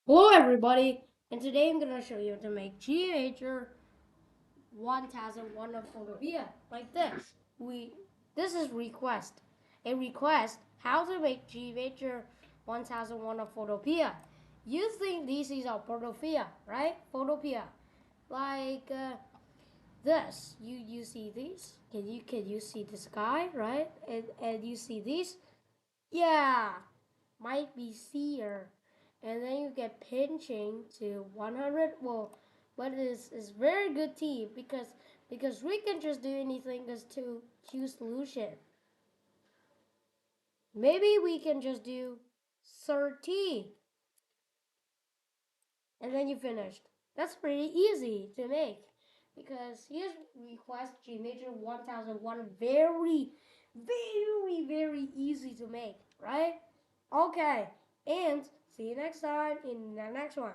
Hello everybody, and today I'm gonna show you how to make GHR 1001 of Photopea like this. This is request. A request how to make GHR 1001 of Photopea. You think this is our Photopea, right? Photopea. Like this. You see this? Can you see the sky, right? And you see this? Yeah, might be here, and then you get pinching to 100. Well, but it's very good tea because we can just do anything as to choose solution. Maybe we can just do 30, and then you finished. That's pretty easy to make because here's request G major 1001, very easy to make, right? Okay, and see you next time in the next one.